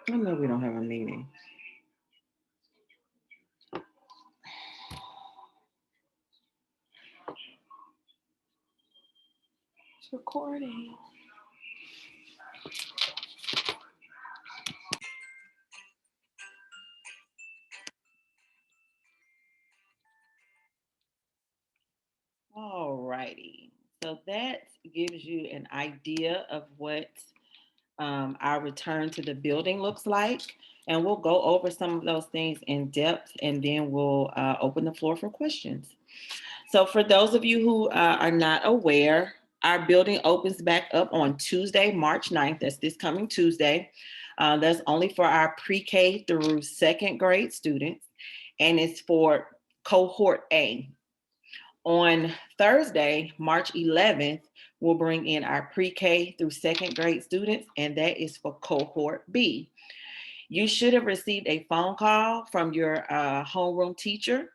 I know we don't have a meeting. It's recording. All righty. So that gives you an idea of what our return to the building looks like. And we'll go over some of those things in depth and then we'll open the floor for questions. So, for those of you who are not aware, our building opens back up on Tuesday, March 9th. That's this coming Tuesday. That's only for our pre K through second grade students, and it's for Cohort A. On Thursday, March 11th, we'll bring in our pre K through second grade students, and that is for Cohort B. You should have received a phone call from your homeroom teacher.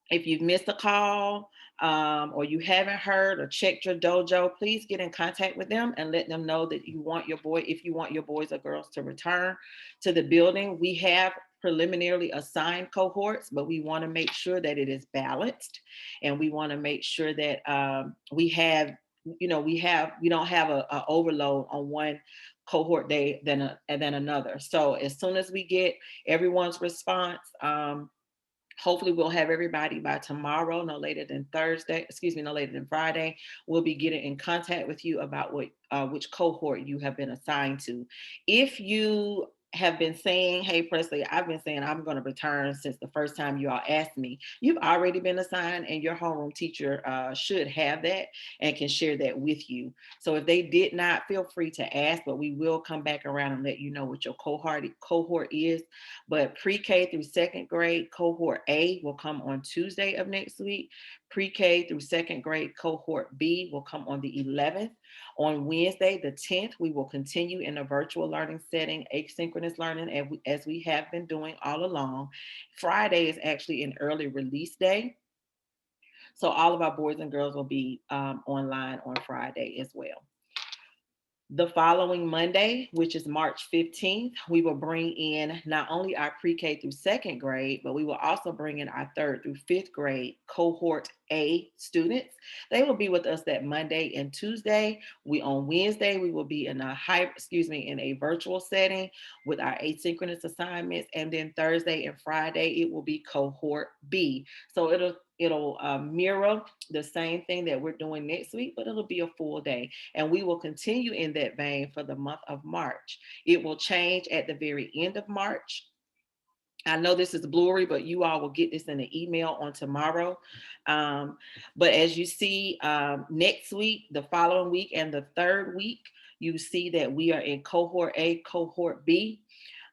If you've missed a call or you haven't heard or checked your dojo, please get in contact with them and let them know that you want your boy, if you want your boys or girls to return to the building. We have preliminarily assigned cohorts, but we want to make sure that it is balanced, and we want to make sure that we have, we don't have a overload on one cohort day and then another. So as soon as we get everyone's response, hopefully we'll have everybody by tomorrow, no later than Thursday, excuse me, no later than Friday. We'll be getting in contact with you about which cohort you have been assigned to. If you have been saying, hey, Presley, I've been saying I'm going to return since the first time you all asked me, you've already been assigned, and your homeroom teacher should have that and can share that with you. So if they did not, feel free to ask, but we will come back around and let you know what your cohort is. But pre-K through second grade, cohort A will come on Tuesday of next week. Pre-K through second grade, cohort B will come on the 11th. On Wednesday, the 10th, we will continue in a virtual learning setting, asynchronous learning, as we have been doing all along. Friday is actually an early release day. So all of our boys and girls will be online on Friday as well. The following Monday, which is March 15th, we will bring in not only our pre-K through second grade, but we will also bring in our third through fifth grade cohort A students. They will be with us that Monday and Tuesday. On Wednesday, we will be in in a virtual setting with our asynchronous assignments. And then Thursday and Friday, it will be cohort B. So it'll mirror the same thing that we're doing next week, but it'll be a full day. And we will continue in that vein for the month of March. It will change at the very end of March. I know this is blurry, but you all will get this in an email on tomorrow. But as you see, next week, the following week, and the third week, you see that we are in cohort A, cohort B.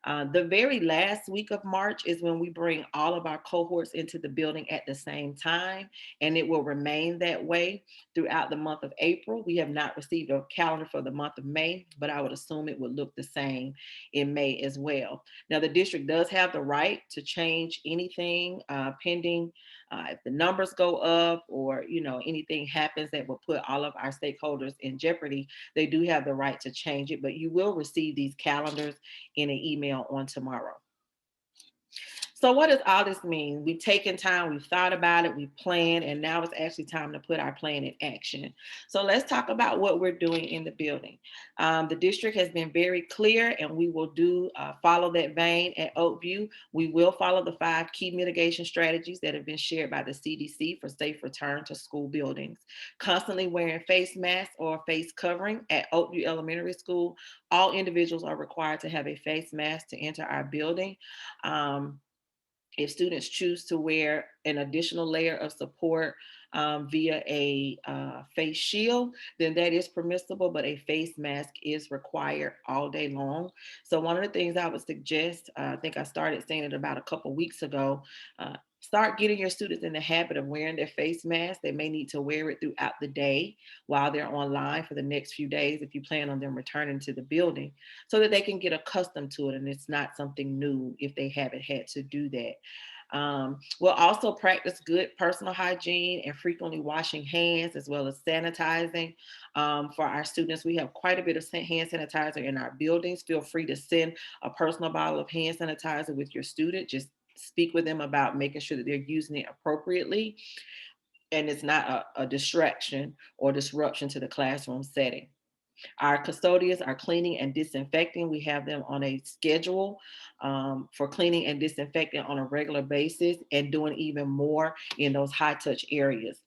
The very last week of March is when we bring all of our cohorts into the building at the same time, and it will remain that way throughout the month of April. We have not received a calendar for the month of May, but I would assume it would look the same in May as well. Now, the district does have the right to change anything pending if the numbers go up or anything happens that will put all of our stakeholders in jeopardy. They do have the right to change it, but you will receive these calendars in an email on tomorrow. So what does all this mean? We've taken time, we've thought about it, we've planned, and now it's actually time to put our plan in action. So let's talk about what we're doing in the building. The district has been very clear, and we will follow that vein at Oakview. We will follow the 5 key mitigation strategies that have been shared by the CDC for safe return to school buildings. Constantly wearing face masks or face covering at Oakview Elementary School. All individuals are required to have a face mask to enter our building. If students choose to wear an additional layer of support via a face shield, then that is permissible, but a face mask is required all day long. So one of the things I would suggest, I think I started saying it about a couple weeks ago, start getting your students in the habit of wearing their face mask. They may need to wear it throughout the day while they're online for the next few days if you plan on them returning to the building, so that they can get accustomed to it and it's not something new if they haven't had to do that. We'll also practice good personal hygiene and frequently washing hands as well as sanitizing. For our students, we have quite a bit of hand sanitizer in our buildings. Feel free to send a personal bottle of hand sanitizer with your student. Just speak with them about making sure that they're using it appropriately and it's not a distraction or disruption to the classroom setting. Our custodians are cleaning and disinfecting. We have them on a schedule for cleaning and disinfecting on a regular basis and doing even more in those high touch areas.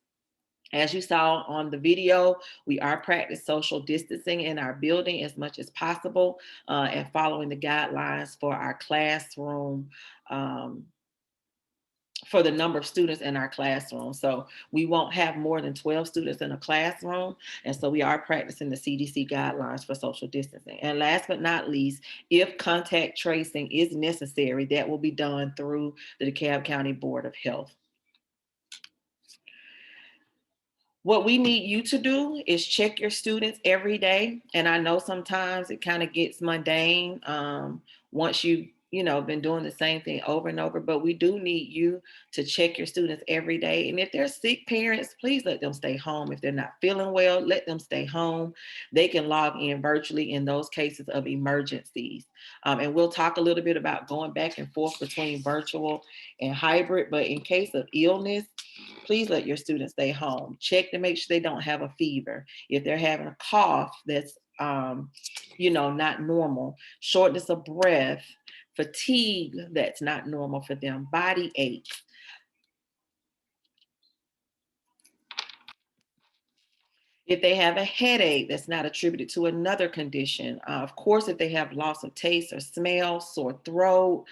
As you saw on the video, we are practicing social distancing in our building as much as possible and following the guidelines for our classroom for the number of students in our classroom. So we won't have more than 12 students in a classroom. And so we are practicing the CDC guidelines for social distancing. And last but not least, if contact tracing is necessary, that will be done through the DeKalb County Board of Health. What we need you to do is check your students every day. And I know sometimes it kind of gets mundane once you've been doing the same thing over and over, but we do need you to check your students every day. And if they're sick parents, please let them stay home. If they're not feeling well, let them stay home. They can log in virtually in those cases of emergencies. And we'll talk a little bit about going back and forth between virtual and hybrid, but in case of illness, please let your students stay home. Check to make sure they don't have a fever. If they're having a cough that's not normal, shortness of breath, fatigue that's not normal for them, body aches. If they have a headache that's not attributed to another condition, of course, if they have loss of taste or smell, sore throat,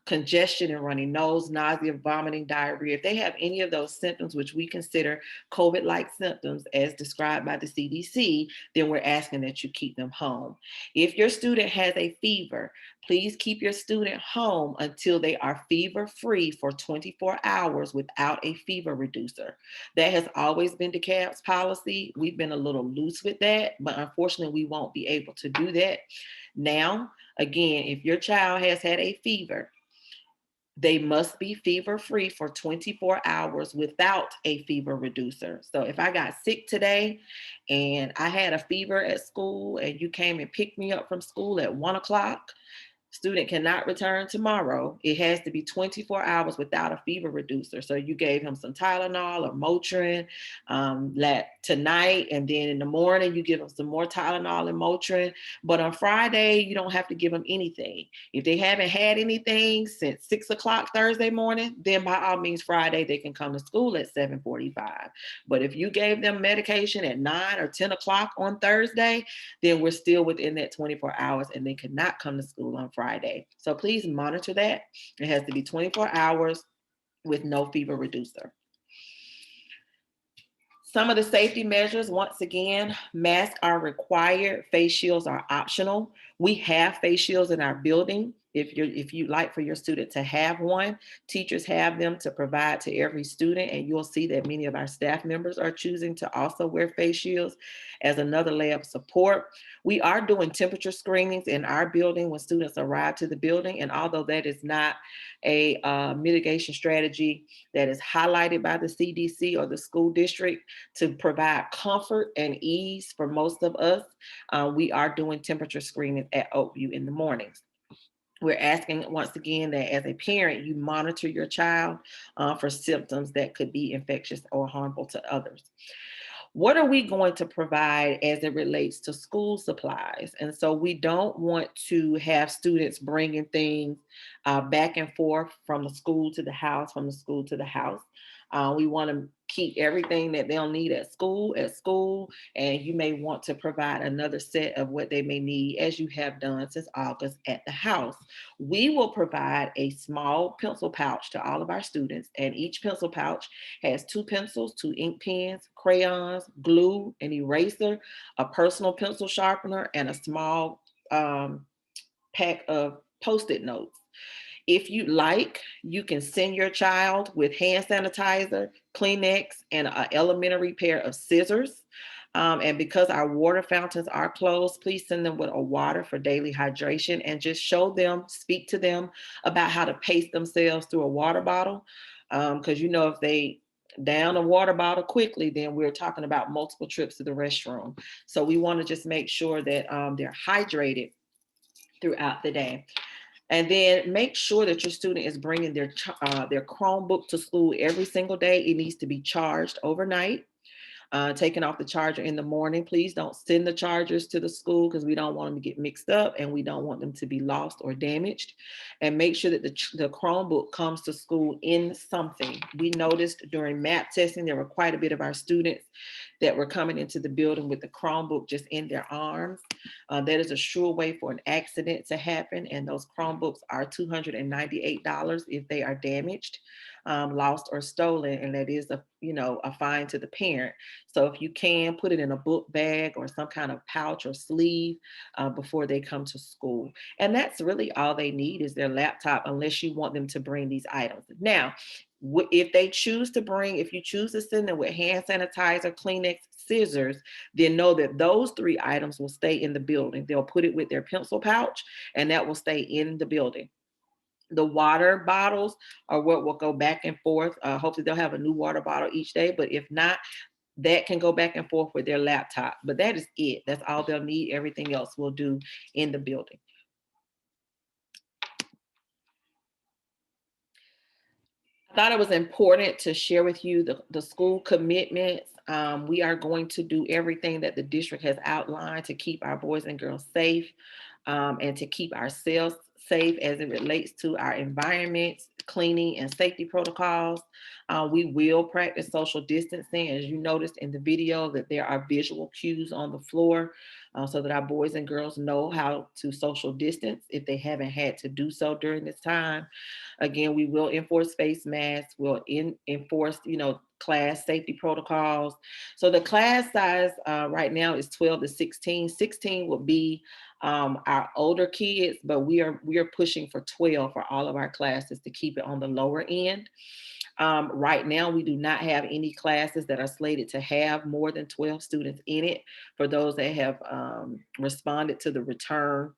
congestion and runny nose, nausea, vomiting, diarrhea, if they have any of those symptoms, which we consider COVID-like symptoms as described by the CDC, then we're asking that you keep them home. If your student has a fever, please keep your student home until they are fever-free for 24 hours without a fever reducer. That has always been DeKalb's policy. We've been a little loose with that, but unfortunately, we won't be able to do that now. Again, if your child has had a fever, they must be fever-free for 24 hours without a fever reducer. So if I got sick today and I had a fever at school and you came and picked me up from school at 1 o'clock, student cannot return tomorrow. It has to be 24 hours without a fever reducer. So you gave him some Tylenol or Motrin tonight, and then in the morning you give him some more Tylenol and Motrin. But on Friday, you don't have to give them anything. If they haven't had anything since 6 o'clock Thursday morning, then by all means Friday they can come to school at 7:45. But if you gave them medication at 9 or 10 o'clock on Thursday, then we're still within that 24 hours and they cannot come to school on Friday. So please monitor that. It has to be 24 hours with no fever reducer. Some of the safety measures, once again, masks are required. Face shields are optional. We have face shields in our building. If you'd like for your student to have one, teachers have them to provide to every student, and you'll see that many of our staff members are choosing to also wear face shields as another layer of support. We are doing temperature screenings in our building when students arrive to the building, and although that is not a mitigation strategy that is highlighted by the CDC or the school district to provide comfort and ease for most of us, we are doing temperature screenings at Oakview in the mornings. We're asking once again that as a parent, you monitor your child for symptoms that could be infectious or harmful to others. What are we going to provide as it relates to school supplies? And so we don't want to have students bringing things back and forth from the school to the house, from the school to the house. We want to keep everything that they'll need at school, and you may want to provide another set of what they may need, as you have done since August, at the house. We will provide a small pencil pouch to all of our students, and each pencil pouch has 2 pencils, 2 ink pens, crayons, glue, an eraser, a personal pencil sharpener, and a small pack of Post-it notes. If you like, you can send your child with hand sanitizer, Kleenex, and an elementary pair of scissors. And because our water fountains are closed, please send them with a water for daily hydration, and just show them, speak to them about how to pace themselves through a water bottle. Because if they down a water bottle quickly, then we're talking about multiple trips to the restroom. So we want to just make sure that they're hydrated throughout the day. And then make sure that your student is bringing their Chromebook to school every single day. It needs to be charged overnight, taking off the charger in the morning. Please don't send the chargers to the school, because we don't want them to get mixed up and we don't want them to be lost or damaged. And make sure that the Chromebook comes to school in something. We noticed during map testing, there were quite a bit of our students that were coming into the building with the Chromebook just in their arms. That is a sure way for an accident to happen. And those Chromebooks are $298 if they are damaged, lost, or stolen. And that is a fine to the parent. So if you can, put it in a book bag or some kind of pouch or sleeve before they come to school. And that's really all they need is their laptop, unless you want them to bring these items. Now, if you choose to send them with hand sanitizer, Kleenex, scissors, then know that those 3 items will stay in the building. They'll put it with their pencil pouch, and that will stay in the building. The water bottles are what will go back and forth. Hopefully they'll have a new water bottle each day, but if not, that can go back and forth with their laptop. But that is it. That's all they'll need. Everything else we'll do in the building. I thought it was important to share with you the school commitments. We are going to do everything that the district has outlined to keep our boys and girls safe, and to keep ourselves safe as it relates to our environments, cleaning, and safety protocols. We will practice social distancing. As you noticed in the video, that there are visual cues on the floor, so that our boys and girls know how to social distance if they haven't had to do so during this time. Again, we will enforce face masks. We'll enforce, class safety protocols. So the class size right now is 12 to 16. 16 will be our older kids, but we are pushing for 12 for all of our classes to keep it on the lower end. Right now, we do not have any classes that are slated to have more than 12 students in it, for those that have responded to the return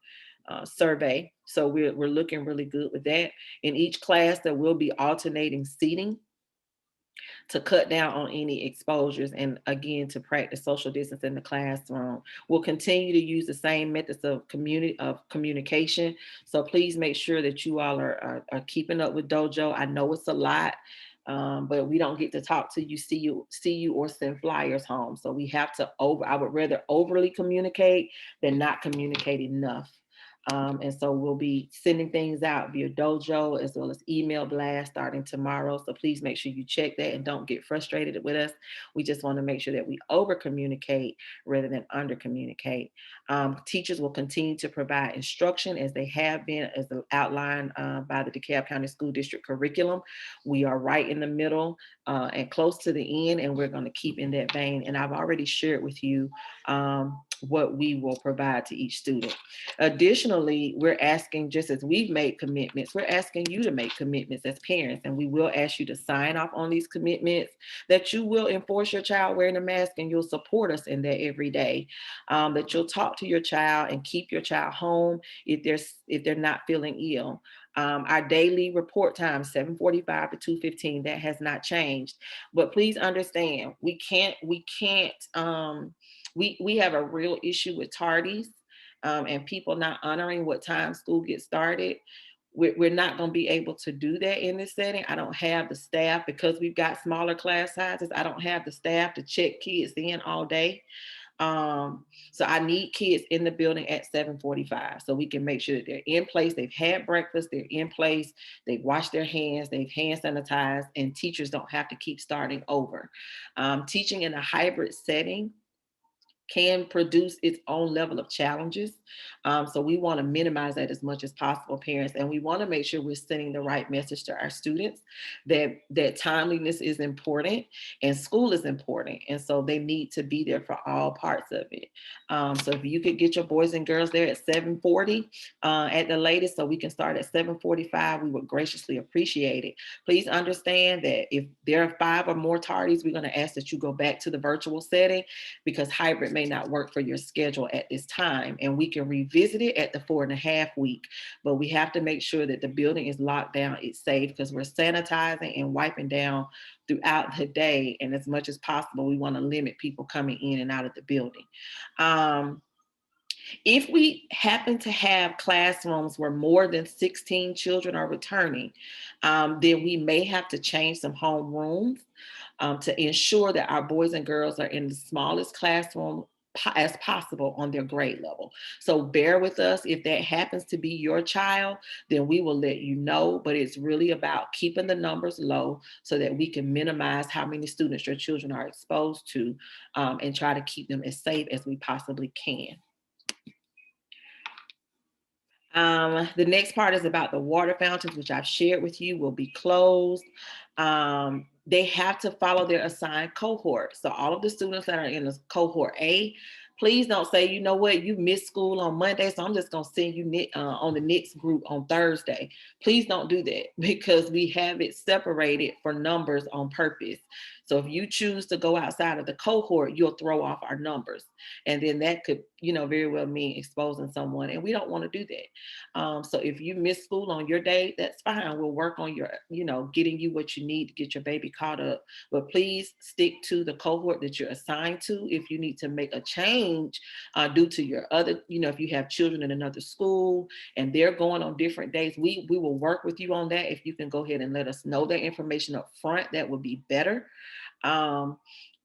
survey. So we're looking really good with that. In each class, there will be alternating seating to cut down on any exposures, and again, to practice social distance in the classroom. We'll continue to use the same methods of communication. So please make sure that you all are keeping up with Dojo. I know it's a lot. But we don't get to talk to you, see you, or send flyers home. So we have to I would rather overly communicate than not communicate enough. And so we'll be sending things out via Dojo as well as email blast starting tomorrow. So please make sure you check that and don't get frustrated with us. We just want to make sure that we over communicate rather than under communicate. Teachers will continue to provide instruction as they have been, as outlined by the DeKalb County School District curriculum. We are right in the middle and close to the end, and we're going to keep in that vein. And I've already shared with you what we will provide to each student. Additionally, we're asking, just as we've made commitments, we're asking you to make commitments as parents, and we will ask you to sign off on these commitments, that you will enforce your child wearing a mask and you'll support us in that every day, that you'll talk to your child and keep your child home if they're not feeling ill. Our daily report time, 7:45 to 2:15, that has not changed. But please understand, we have a real issue with tardies, and people not honoring what time school gets started. We're not going to be able to do that in this setting. I don't have the staff, because we've got smaller class sizes. I don't have the staff to check kids in all day. So I need kids in the building at 7:45 so we can make sure that they're in place. They've had breakfast, they're in place, they've washed their hands, they've hand sanitized, and teachers don't have to keep starting over. Teaching in a hybrid setting can produce its own level of challenges. So we want to minimize that as much as possible, parents, and we want to make sure we're sending the right message to our students that timeliness is important and school is important. And so they need to be there for all parts of it. So if you could get your boys and girls there at 7:40 at the latest, so we can start at 7:45, we would graciously appreciate it. Please understand that if there are 5 or more tardies, we're going to ask that you go back to the virtual setting because hybrid may not work for your schedule at this time. And we can revisit it at the 4.5 week, but we have to make sure that the building is locked down, it's safe, because we're sanitizing and wiping down throughout the day. And as much as possible, we want to limit people coming in and out of the building. If we happen to have classrooms where more than 16 children are returning, then we may have to change some home rooms to ensure that our boys and girls are in the smallest classroom as possible on their grade level. So bear with us. If that happens to be your child, then we will let you know. But it's really about keeping the numbers low so that we can minimize how many students your children are exposed to and try to keep them as safe as we possibly can. The next part is about the water fountains, which I've shared with you, will be closed. They have to follow their assigned cohort. So all of the students that are in the cohort A, please don't say, you know what, you missed school on Monday, so I'm just going to send you on the next group on Thursday. Please don't do that because we have it separated for numbers on purpose. So if you choose to go outside of the cohort, you'll throw off our numbers. And then that could, very well mean exposing someone. And we don't want to do that. So if you miss school on your day, that's fine. We'll work on your, getting you what you need to get your baby caught up. But please stick to the cohort that you're assigned to. If you need to make a change due to your other, if you have children in another school and they're going on different days, we will work with you on that. If you can go ahead and let us know that information up front, that would be better.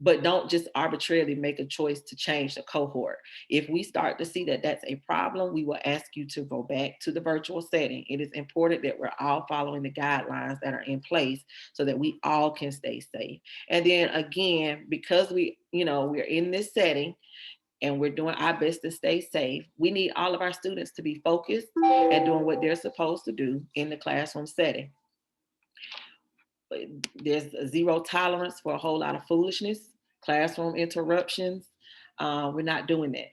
But don't just arbitrarily make a choice to change the cohort. If we start to see that that's a problem, we will ask you to go back to the virtual setting. It is important that we're all following the guidelines that are in place so that we all can stay safe. And then again, because we're in this setting and we're doing our best to stay safe, we need all of our students to be focused and doing what they're supposed to do in the classroom setting. There's a zero tolerance for a whole lot of foolishness, classroom interruptions. We're not doing that.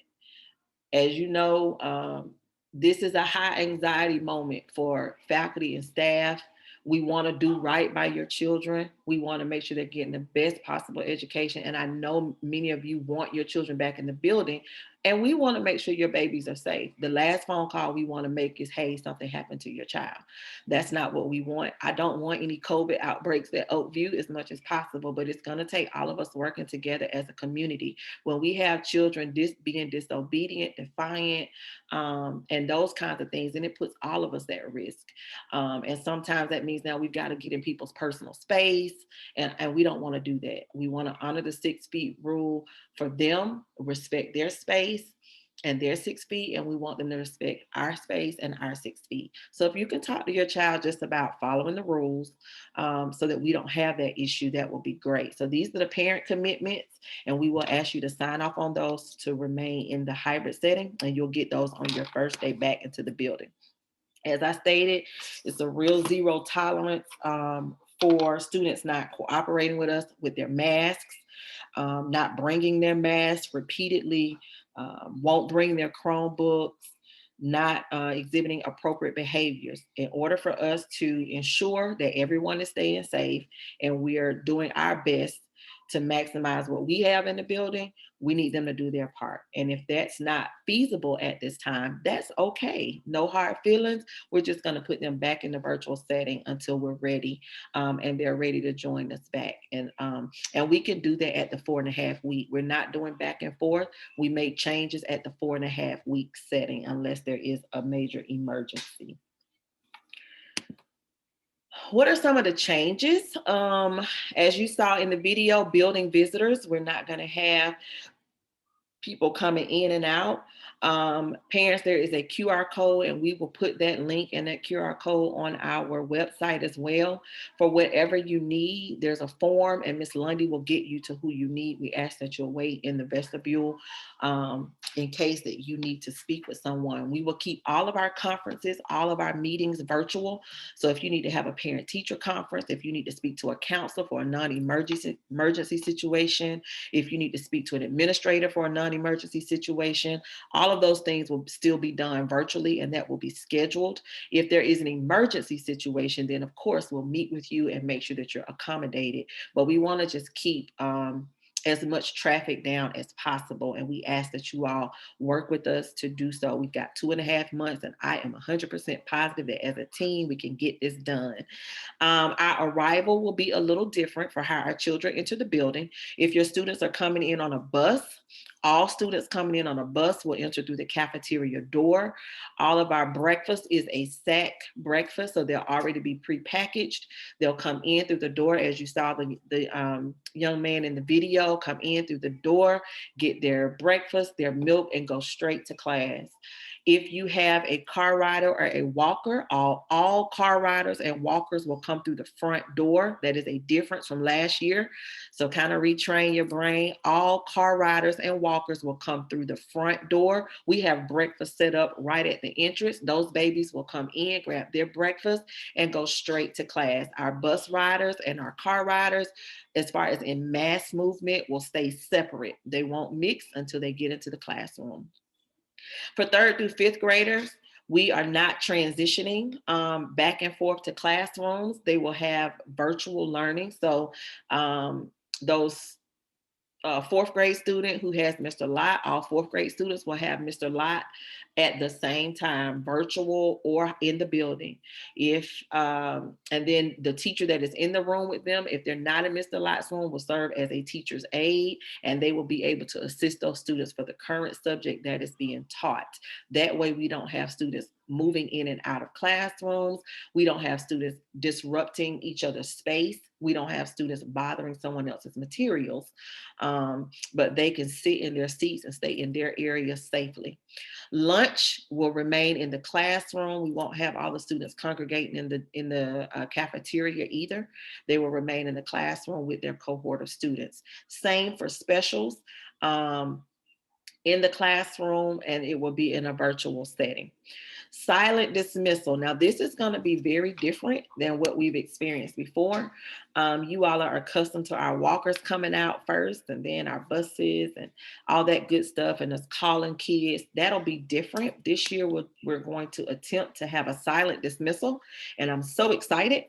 As you know, this is a high anxiety moment for faculty and staff. We want to do right by your children. We want to make sure they're getting the best possible education. And I know many of you want your children back in the building, and we want to make sure your babies are safe. The last phone call we want to make is, hey, something happened to your child. That's not what we want. I don't want any COVID outbreaks at Oakview as much as possible, but it's going to take all of us working together as a community. When we have children being disobedient, defiant, and those kinds of things, and it puts all of us at risk. And sometimes that means now we've got to get in people's personal space, and we don't want to do that. We want to honor the 6 feet rule for them, respect their space and their 6 feet, and we want them to respect our space and our 6 feet. So if you can talk to your child just about following the rules so that we don't have that issue, that will be great. So these are the parent commitments, and we will ask you to sign off on those to remain in the hybrid setting, and you'll get those on your first day back into the building. As I stated, it's a real zero tolerance for students not cooperating with us with their masks, not bringing their masks repeatedly, won't bring their Chromebooks, not exhibiting appropriate behaviors. In order for us to ensure that everyone is staying safe and we are doing our best to maximize what we have in the building, we need them to do their part. And if that's not feasible at this time, that's okay. No hard feelings. We're just going to put them back in the virtual setting until we're ready and they're ready to join us back. And we can do that at the 4.5 week. We're not doing back and forth. We make changes at the 4.5 week setting unless there is a major emergency. What are some of the changes? As you saw in the video, building visitors, we're not going to have people coming in and out. Parents, there is a QR code, and we will put that link and that QR code on our website as well. For whatever you need, there's a form, and Miss Lundy will get you to who you need. We ask that you'll wait in the vestibule in case that you need to speak with someone. We will keep all of our conferences, all of our meetings virtual. So if you need to have a parent-teacher conference, if you need to speak to a counselor for a non-emergency situation, if you need to speak to an administrator for a non-emergency situation, all of those things will still be done virtually, and that will be scheduled. If there is an emergency situation, then of course we'll meet with you and make sure that you're accommodated. But we want to just keep as much traffic down as possible. And we ask that you all work with us to do so. We've got 2.5 months, and I am 100% positive that as a team, we can get this done. Our arrival will be a little different for how our children enter the building. If your students are coming in on a bus, all students coming in on a bus will enter through the cafeteria door. All of our breakfast is a sack breakfast, so they'll already be prepackaged. They'll come in through the door, as you saw the young man in the video come in through the door, get their breakfast, their milk, and go straight to class. If you have a car rider or a walker, all car riders and walkers will come through the front door. That is a difference from last year. So kind of retrain your brain. All car riders and walkers will come through the front door. We have breakfast set up right at the entrance. Those babies will come in, grab their breakfast, and go straight to class. Our bus riders and our car riders, as far as in mass movement, will stay separate. They won't mix until they get into the classroom. For 3rd through 5th graders, we are not transitioning back and forth to classrooms. They will have virtual learning. So those 4th grade student who has Mr. Lott, all 4th grade students will have Mr. Lott at the same time, virtual or in the building. And then the teacher that is in the room with them, if they're not in Mr. Lott's room, will serve as a teacher's aide, and they will be able to assist those students for the current subject that is being taught. That way we don't have students moving in and out of classrooms. We don't have students disrupting each other's space. We don't have students bothering someone else's materials, but they can sit in their seats and stay in their area safely. Lunch will remain in the classroom. We won't have all the students congregating in the cafeteria either. They will remain in the classroom with their cohort of students. Same for specials in the classroom, and it will be in a virtual setting. Silent dismissal. Now, this is going to be very different than what we've experienced before. You all are accustomed to our walkers coming out first, and then our buses and all that good stuff, and us calling kids. That'll be different. This year, we're going to attempt to have a silent dismissal, and I'm so excited.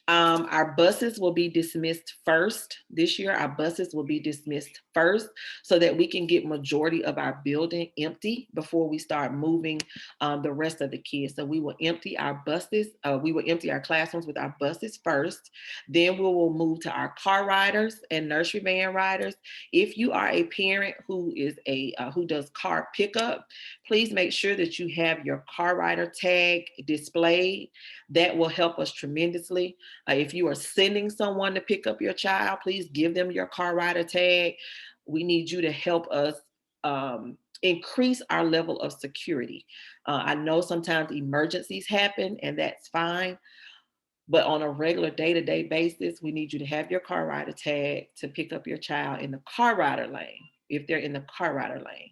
Our buses will be dismissed first. This year, our buses will be dismissed first so that we can get majority of our building empty before we start moving the rest of the kids. So we will empty our buses. We will empty our classrooms with our buses first. Then we will move to our car riders and nursery van riders. If you are a parent who is who does car pickup, please make sure that you have your car rider tag displayed. That will help us tremendously. If you are sending someone to pick up your child, please give them your car rider tag. We need you to help us increase our level of security. I know sometimes emergencies happen, and that's fine. But on a regular day-to-day basis, we need you to have your car rider tag to pick up your child in the car rider lane, if they're in the car rider lane.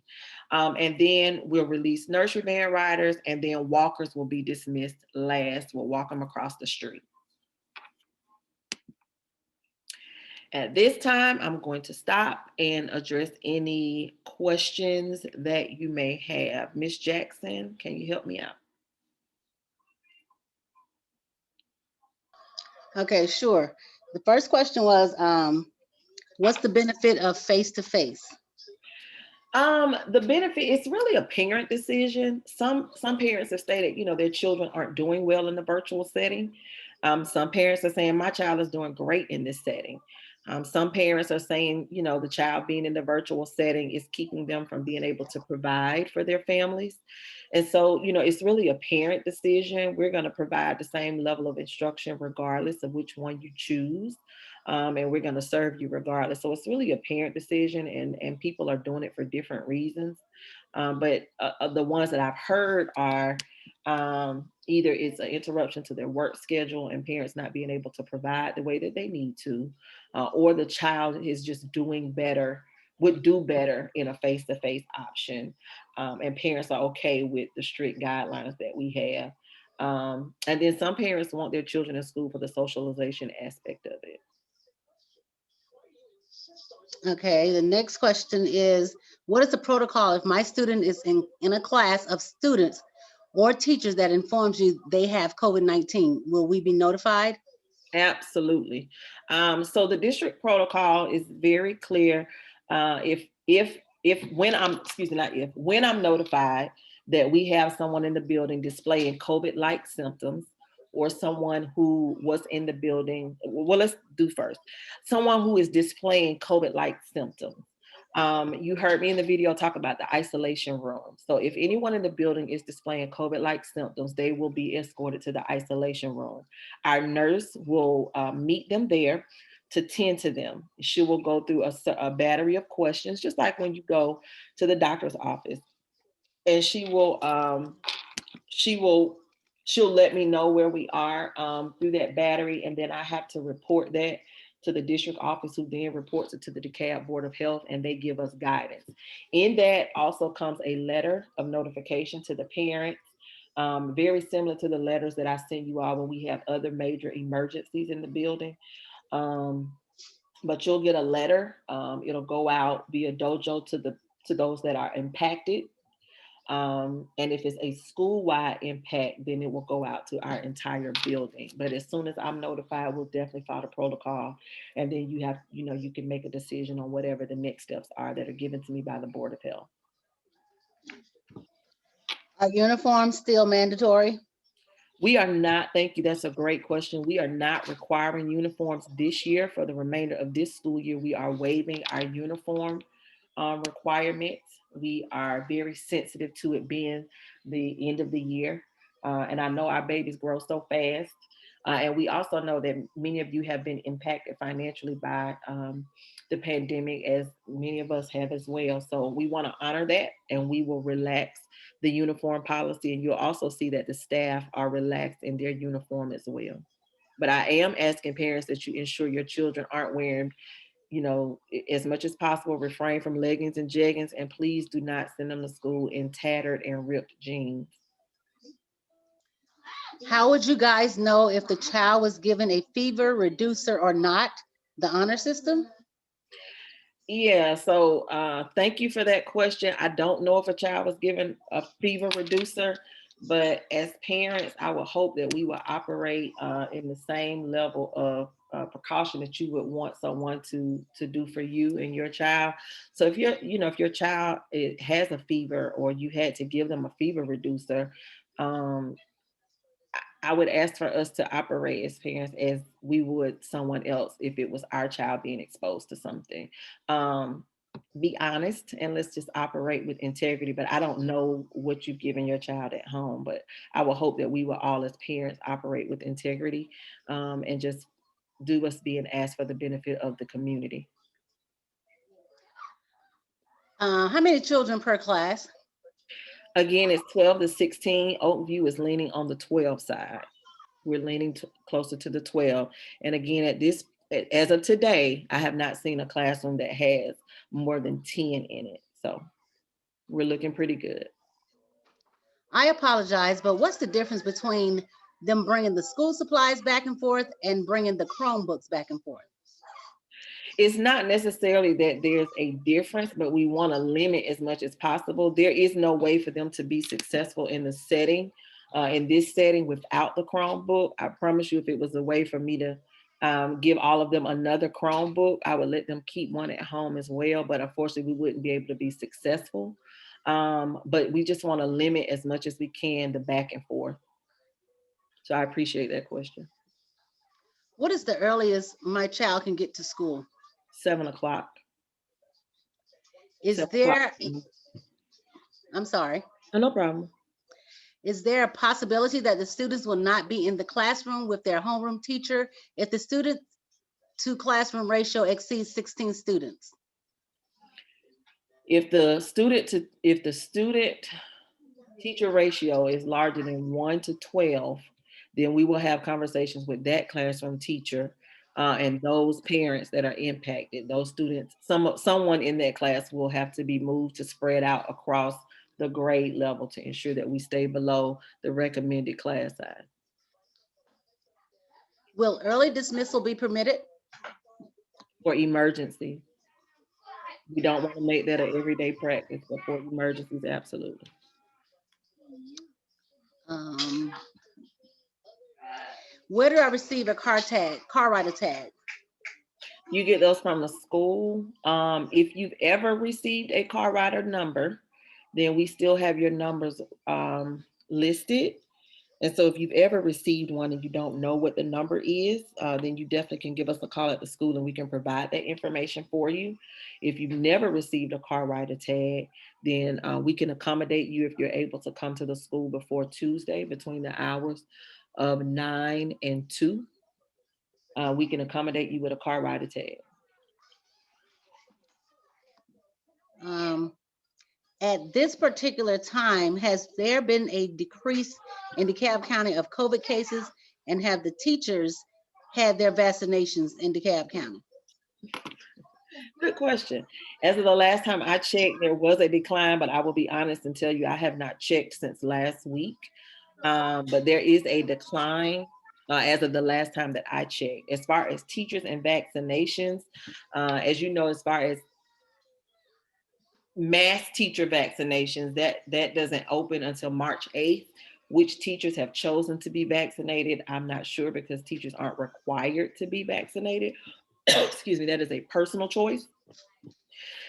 And then we'll release nursery van riders, and then walkers will be dismissed last. We'll walk them across the street. At this time, I'm going to stop and address any questions that you may have. Ms. Jackson, can you help me out? Okay, sure. The first question was, what's the benefit of face to face? The benefit, it's really a parent decision. Some parents have stated, their children aren't doing well in the virtual setting. Some parents are saying my child is doing great in this setting. Some parents are saying, the child being in the virtual setting is keeping them from being able to provide for their families. And so, it's really a parent decision. We're going to provide the same level of instruction regardless of which one you choose. and we're going to serve you regardless. So it's really a parent decision, and people are doing it for different reasons. But the ones that I've heard are either it's an interruption to their work schedule and parents not being able to provide the way that they need to, or the child is just doing better, would do better in a face-to-face option, and parents are okay with the strict guidelines that we have. And then some parents want their children in school for the socialization aspect of it. Okay, the next question is, what is the protocol if my student is in a class of students or teachers that informs you they have COVID-19? Will we be notified? Absolutely. So the district protocol is very clear. If when I'm excuse me, not if when I'm notified that we have someone in the building displaying COVID-like symptoms, or someone who was in the building. Well, let's do first. Someone who is displaying COVID-like symptoms. You heard me in the video talk about the isolation room. So if anyone in the building is displaying COVID-like symptoms, they will be escorted to the isolation room. Our nurse will meet them there to tend to them. She will go through a battery of questions, just like when you go to the doctor's office, and she will she'll let me know where we are through that battery, and then I have to report that to the district office, who then reports it to the DeKalb Board of Health, and they give us guidance. In that also comes a letter of notification to the parents, very similar to the letters that I send you all when we have other major emergencies in the building. Um, but you'll get a letter. It'll go out via dojo to those that are impacted, and if it's a school-wide impact, then it will go out to our entire building. But as soon as I'm notified, we'll definitely follow the protocol. And then you can make a decision on whatever the next steps are that are given to me by the Board of Health. Are uniforms still mandatory? We are not, thank you, that's a great question. We are not requiring uniforms this year. For the remainder of this school year, we are waiving our uniform requirements. We are very sensitive to it being the end of the year. And I know our babies grow so fast. And we also know that many of you have been impacted financially by the pandemic, as many of us have as well. So we want to honor that, and we will relax the uniform policy. And you'll also see that the staff are relaxed in their uniform as well. But I am asking parents that you ensure your children aren't wearing, as much as possible, refrain from leggings and jeggings, and please do not send them to school in tattered and ripped jeans. How would you guys know if the child was given a fever reducer or not? The honor system? Yeah, so thank you for that question. I don't know if a child was given a fever reducer, but as parents, I would hope that we will operate in the same level of precaution that you would want someone to do for you and your child. So if your child has a fever, or you had to give them a fever reducer, um, I would ask for us to operate as parents as we would someone else if it was our child being exposed to something. Um, be honest, and let's just operate with integrity. But I don't know what you've given your child at home, but I will hope that we will all as parents operate with integrity, and just do what's being asked for the benefit of the community. How many children per class? Again, it's 12 to 16. Oakview is leaning on the 12 side. We're leaning closer to the 12. And again, as of today, I have not seen a classroom that has more than 10 in it. So we're looking pretty good. I apologize, but what's the difference between them bringing the school supplies back and forth and bringing the Chromebooks back and forth? It's not necessarily that there's a difference, but we want to limit as much as possible. There is no way for them to be successful in the setting, in this setting, without the Chromebook. I promise you, if it was a way for me to give all of them another Chromebook, I would let them keep one at home as well. But unfortunately, we wouldn't be able to be successful. But we just want to limit as much as we can the back and forth. So I appreciate that question. What is the earliest my child can get to school? 7 o'clock. Is 7 o'clock. there, I'm sorry, Oh, no problem. is there a possibility that the students will not be in the classroom with their homeroom teacher if the students to classroom ratio exceeds 16 students? If the student teacher ratio is larger than 1 to 12, then we will have conversations with that classroom teacher and those parents that are impacted. Those students, someone in that class will have to be moved to spread out across the grade level to ensure that we stay below the recommended class size. Will early dismissal be permitted? For emergency, we don't want to make that an everyday practice, but for emergencies, absolutely. Um, where do I receive a car rider tag? You get those from the school. If you've ever received a car rider number, then we still have your numbers listed. And so if you've ever received one and you don't know what the number is, then you definitely can give us a call at the school and we can provide that information for you. If you've never received a car rider tag, then we can accommodate you if you're able to come to the school before Tuesday between the hours of 9 and 2. We can accommodate you with a car rider tag. At this particular time, has there been a decrease in DeKalb County of COVID cases, and have the teachers had their vaccinations in DeKalb County? Good question. As of the last time I checked, there was a decline, but I will be honest and tell you I have not checked since last week. But there is a decline as of the last time that I checked. As far as teachers and vaccinations, as you know, as far as mass teacher vaccinations, that doesn't open until March 8th. Which teachers have chosen to be vaccinated, I'm not sure because teachers aren't required to be vaccinated. Excuse me, that is a personal choice.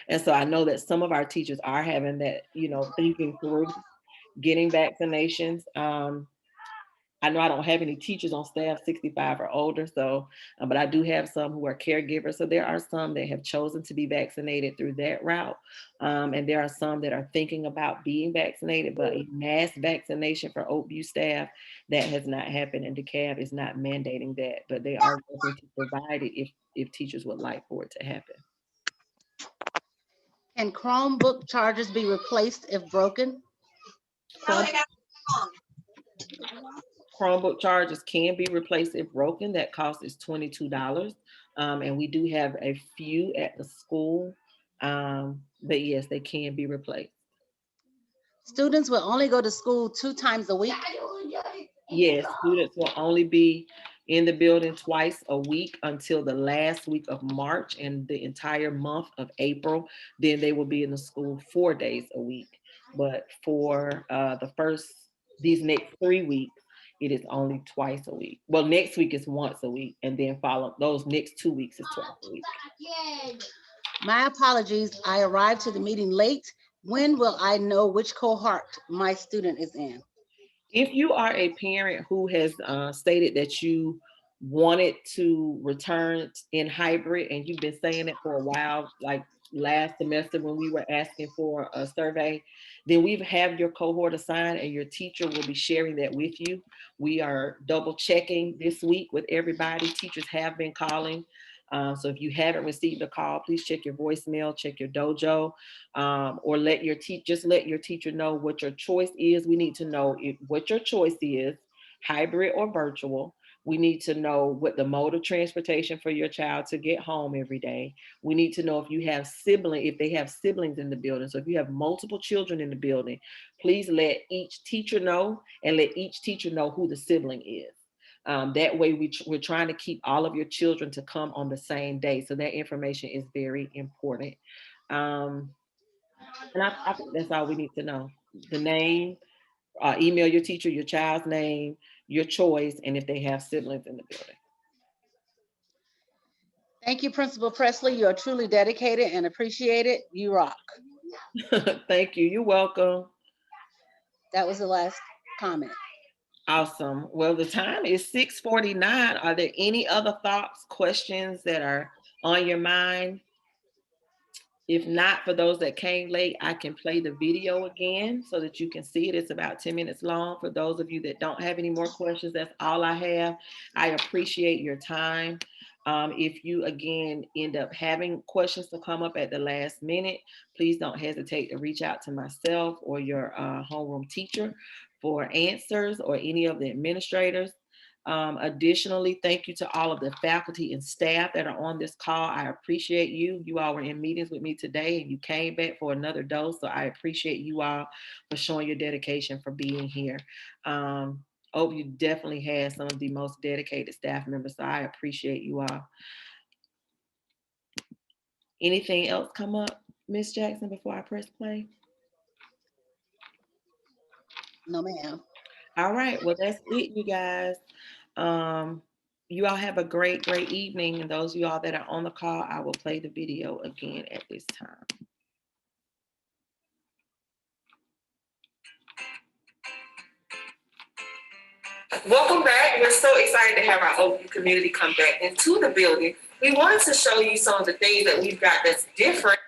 And so I know that some of our teachers are having that, thinking through getting vaccinations. I know I don't have any teachers on staff 65 or older, so, but I do have some who are caregivers. So there are some that have chosen to be vaccinated through that route. And there are some that are thinking about being vaccinated, but a mass vaccination for Oakview staff, that has not happened, and DeKalb is not mandating that, but they are working to provide it if teachers would like for it to happen. Can Chromebook chargers be replaced if broken? Chromebook chargers can be replaced if broken. That cost is $22. And we do have a few at the school. But yes, they can be replaced. Students will only go to school 2 times a week? Yes, students will only be in the building twice a week until the last week of March and the entire month of April. Then they will be in the school 4 days a week. But for these next 3 weeks, it is only twice a week. Well, next week is once a week, and then those next 2 weeks is twice a week. My apologies, I arrived to the meeting late. When will I know which cohort my student is in? If you are a parent who has stated that you wanted to return in hybrid and you've been saying it for a while, like last semester when we were asking for a survey, then we have your cohort assigned and your teacher will be sharing that with you. We are double checking this week with everybody. Teachers have been calling. So if you haven't received a call, please check your voicemail, check your dojo, or let your teacher know what your choice is. We need to know what your choice is, hybrid or virtual. We need to know what the mode of transportation for your child to get home every day. We need to know if they have siblings in the building. So if you have multiple children in the building, please let each teacher know and let each teacher know who the sibling is. That way we're trying to keep all of your children to come on the same day. So that information is very important. And I think that's all we need to know. The name, email your teacher, your child's name, your choice, and if they have siblings in the building. Thank you, Principal Presley. You are truly dedicated and appreciated. You rock. Thank you. You're welcome. That was the last comment. Awesome. Well, the time is 6:49. Are there any other thoughts, questions that are on your mind? If not, for those that came late, I can play the video again so that you can see it. It's about 10 minutes long. For those of you that don't have any more questions, that's all I have. I appreciate your time. If you, again, end up having questions to come up at the last minute, please don't hesitate to reach out to myself or your homeroom teacher for answers, or any of the administrators. Additionally, thank you to all of the faculty and staff that are on this call. I appreciate you. You all were in meetings with me today and you came back for another dose. So I appreciate you all for showing your dedication, for being here. You definitely had some of the most dedicated staff members. So I appreciate you all. Anything else come up, Miss Jackson, before I press play? No, ma'am. All right. Well, that's it, you guys. You all have a great evening. And those of you all that are on the call, I will play the video again at this time. Welcome back. We're so excited to have our OU community come back into the building. We wanted to show you some of the things that we've got that's different,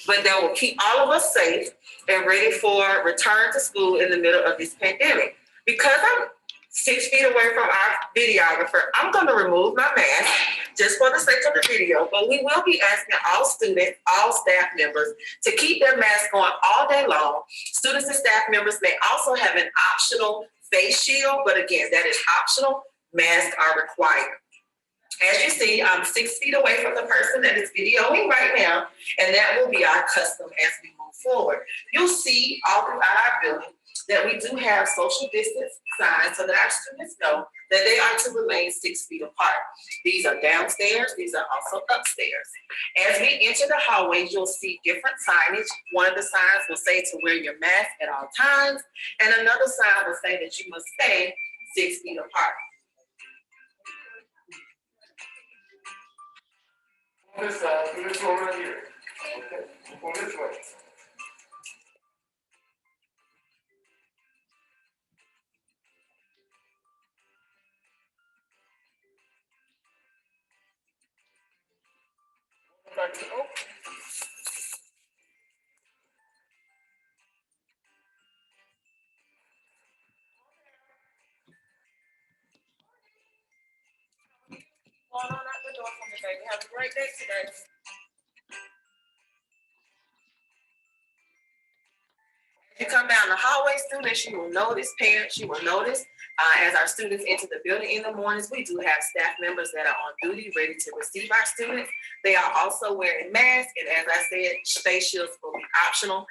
but that will keep all of us safe and ready for return to school in the middle of this pandemic. Because I'm 6 feet away from our videographer, I'm going to remove my mask just for the sake of the video, but we will be asking all students, all staff members to keep their mask on all day long. Students and staff members may also have an optional face shield, but again, that is optional. Masks are required. As you see, I'm 6 feet away from the person that is videoing right now, and that will be our custom as we move forward. You'll see all throughout our building that we do have social distance signs so that our students know that they are to remain 6 feet apart. These are downstairs, these are also upstairs. As we enter the hallways, you'll see different signage. One of the signs will say to wear your mask at all times, and another sign will say that you must stay 6 feet apart. On this side, do this one right here. Okay, on this way. Back to open. Going on out the door for me, baby. Have a great day today. You come down the hallway, students, you will notice, parents, you will notice, as our students enter the building in the mornings, we do have staff members that are on duty, ready to receive our students. They are also wearing masks, and as I said, face shields will be optional.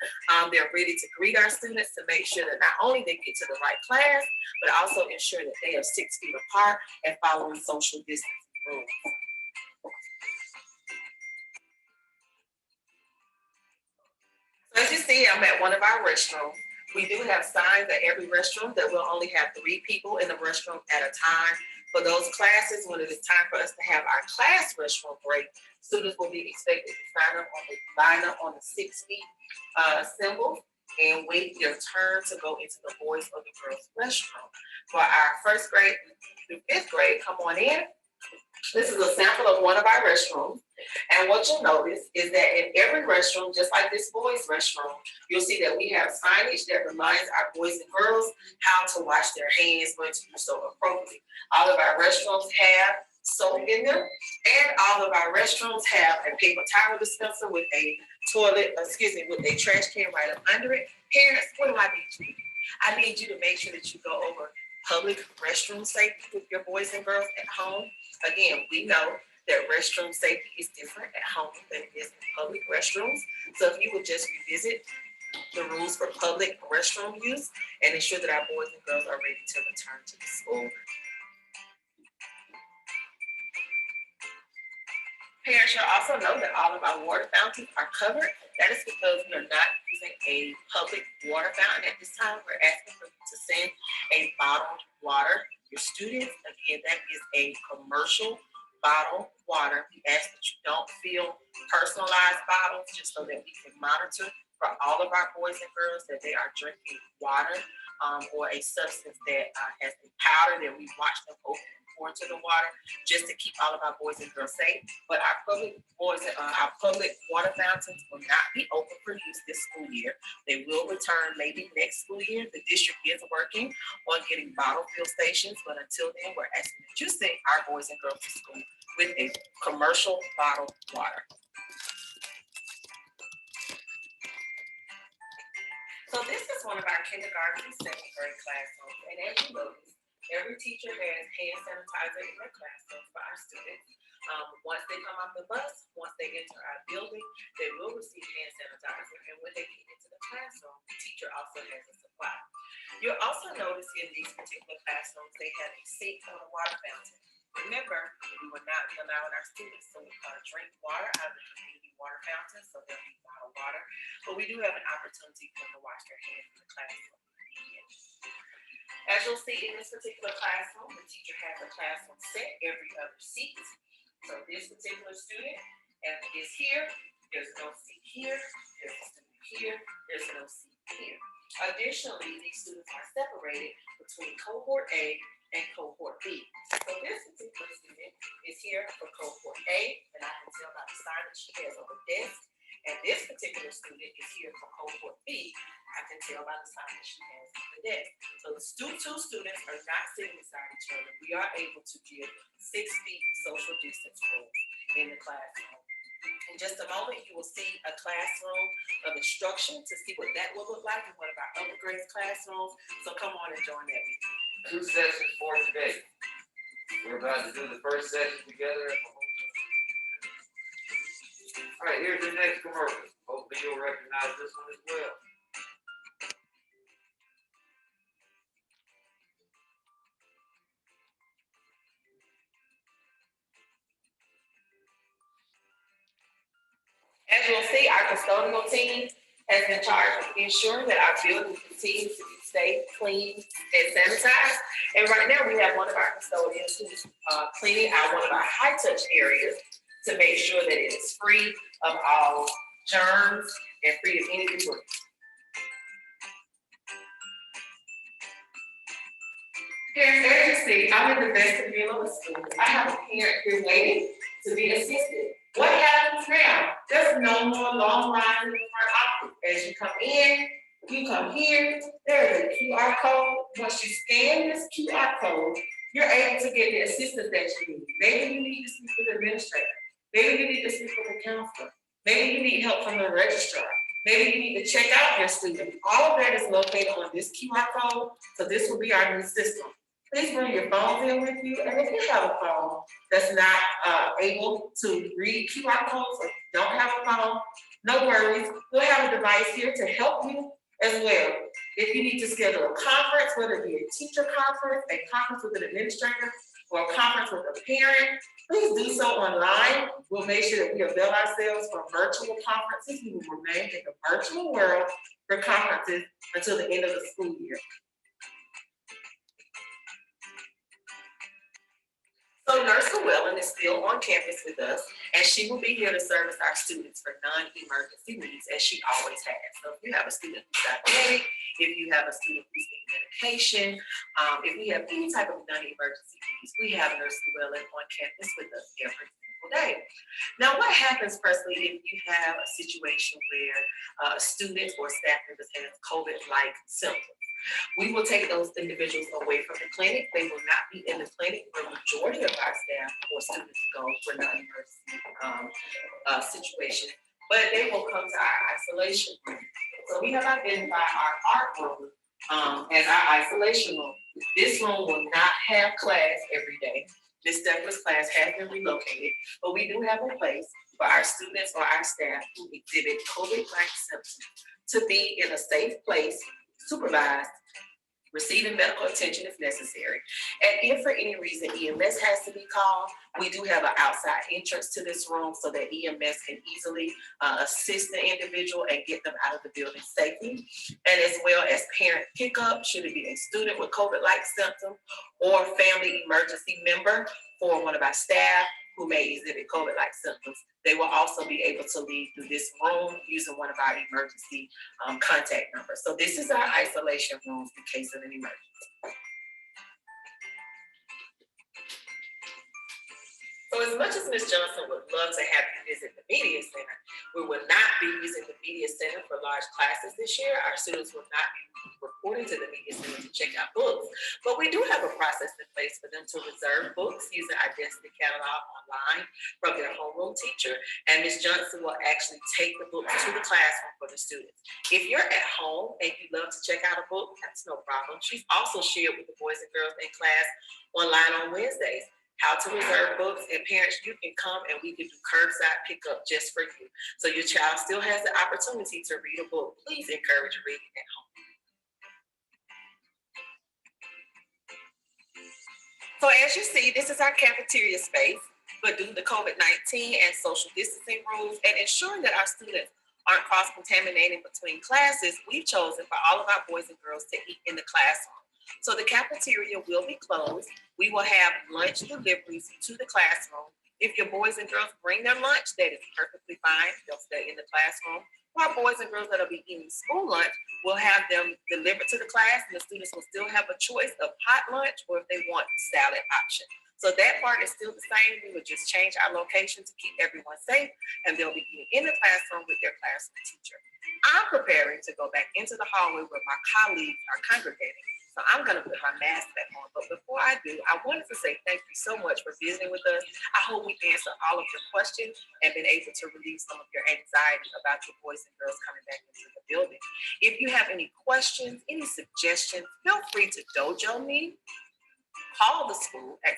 They're ready to greet our students to make sure that not only they get to the right class, but also ensure that they are 6 feet apart and following social distancing rules. So as you see, I'm at one of our restrooms. We do have signs at every restroom that we'll only have 3 people in the restroom at a time. For those classes, when it is time for us to have our class restroom break, students will be expected to line up on the 6 feet symbol and wait their turn to go into the boys or the girls restroom. For our 1st grade through 5th grade, come on in. This is a sample of one of our restrooms. And what you'll notice is that in every restroom, just like this boys' restroom, you'll see that we have signage that reminds our boys and girls how to wash their hands, when to do so appropriately. All of our restrooms have soap in them, and all of our restrooms have a paper towel dispenser with a with a trash can right up under it. Parents, what do I need you to do? I need you to make sure that you go over public restroom safety with your boys and girls at home. Again, we know that restroom safety is different at home than it is in public restrooms. So if you would just revisit the rules for public restroom use and ensure that our boys and girls are ready to return to the school. Parents should also know that all of our water fountains are covered. That is because we are not using a public water fountain at this time. We're asking for you to send a bottled water. Your students, again, that is a commercial bottled water. We ask that you don't fill personalized bottles, just so that we can monitor for all of our boys and girls that they are drinking water or a substance that has a powder that we watch them open and pour into the water, just to keep all of our boys and girls safe. But our public water fountains will not be open for use this school year. They will return maybe next school year. The district is working on getting bottle fill stations, but until then, we're asking that you send our boys and girls to school with a commercial bottled water. So this is one of our kindergarten and second grade classrooms, and as you notice, every teacher has hand sanitizer in their classrooms for our students. Once they come off the bus, once they enter our building, they will receive hand sanitizer, and when they get into the classroom, the teacher also has a supply. You'll also notice in these particular classrooms, they have a sink or a water fountain. Remember, we will not be allowing our students to drink water out of the community water fountain, so they'll be bottled water. But we do have an opportunity for them to wash their hands in the classroom. As you'll see in this particular classroom, the teacher has a classroom set every other seat. So this particular student is here, there's no seat here, there's a student here, there's no seat here. Additionally, these students are separated between Cohort A and Cohort B. So this particular student is here for Cohort A, and I can tell by the sign that she has on the desk. And this particular student is here for Cohort B. I can tell by the sign that she has on the desk. So the two students are not sitting beside each other. We are able to give 6 feet social distance rules in the classroom. In just a moment, you will see a classroom of instruction to see what that will look like in one of our other grades classrooms. So come on and join that with me. 2 sessions for today. We're about to do the first session together at the home. All right, here's the next commercial. Hopefully you'll recognize this one as well. As you'll see, our custodial team has been charged with ensuring that our building continues to be safe, clean, and sanitized. And right now, we have one of our custodians who's cleaning out one of our high-touch areas to make sure that it is free of all germs and free of any debris. Here, as you see, I'm in the vestibule of the school. I have a parent here waiting to be assisted. What happens now? There's no more long lines in the front office. As you come in, you come here, there is a QR code. Once you scan this QR code, you're able to get the assistance that you need. Maybe you need to speak with the administrator. Maybe you need to speak with the counselor. Maybe you need help from the registrar. Maybe you need to check out your student. All of that is located on this QR code. So this will be our new system. Please bring your phones in with you. And if you have a phone that's not able to read QR codes or don't have a phone, no worries. We'll have a device here to help you as well. If you need to schedule a conference, whether it be a teacher conference, a conference with an administrator, or a conference with a parent, please do so online. We'll make sure that we avail ourselves for virtual conferences. We will remain in the virtual world for conferences until the end of the school year. So Nurse Llewellyn is still on campus with us, and she will be here to service our students for non-emergency needs, as she always has. So if you have a student who's diabetic, if you have a student who's needing medication, if we have any type of non-emergency needs, we have Nurse Llewellyn on campus with us every single day. Now, what happens firstly if you have a situation where a student or staff member has COVID-like symptoms? We will take those individuals away from the clinic. They will not be in the clinic where the majority of our staff or students go for non-emergency situations, but they will come to our isolation room. So we have identified our art room as our isolation room. This room will not have class every day. This Douglas class has been relocated, but we do have a place for our students or our staff who exhibit COVID-like symptoms to be in a safe place, supervised, receiving medical attention if necessary. And if for any reason EMS has to be called, we do have an outside entrance to this room so that EMS can easily assist the individual and get them out of the building safely. And as well as parent pickup, should it be a student with COVID-like symptoms or family emergency member for one of our staff who may exhibit COVID-like symptoms, they will also be able to leave through this room using one of our emergency contact numbers. So this is our isolation room in case of an emergency. So as much as Ms. Johnson would love to have you visit the Media Center, we will not be using the Media Center for large classes this year. Our students will not be reporting to the Media Center to check out books. But we do have a process in place for them to reserve books using Identity Catalog online from their homeroom teacher. And Ms. Johnson will actually take the books to the classroom for the students. If you're at home and you love to check out a book, that's no problem. She's also shared with the boys and girls in class online on Wednesdays how to reserve books, and parents, you can come and we can do curbside pickup just for you. So your child still has the opportunity to read a book. Please encourage reading at home. So as you see, this is our cafeteria space, but due to the COVID-19 and social distancing rules and ensuring that our students aren't cross-contaminating between classes, we've chosen for all of our boys and girls to eat in the classroom. So the cafeteria will be closed. We will have lunch deliveries to the classroom. If your boys and girls bring their lunch, that is perfectly fine. They'll stay in the classroom. For our boys and girls that will be eating school lunch, we'll have them delivered to the class, and the students will still have a choice of hot lunch or if they want the salad option. So that part is still the same. We would just change our location to keep everyone safe, and they'll be eating in the classroom with their classroom teacher. I'm preparing to go back into the hallway where my colleagues are congregating. So I'm going to put my mask back on. But before I do, I wanted to say thank you so much for visiting with us. I hope we answered all of your questions and been able to relieve some of your anxiety about your boys and girls coming back into the building. If you have any questions, any suggestions, feel free to dojo me. Call the school at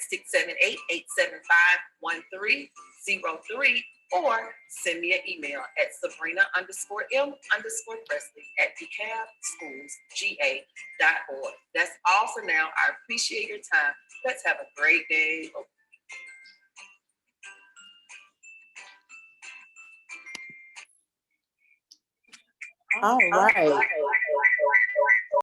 678-875-1303 or send me an email at Sabrina_M_Presley@decavschools.ga.org. That's all for now. I appreciate your time. Let's have a great day. All right.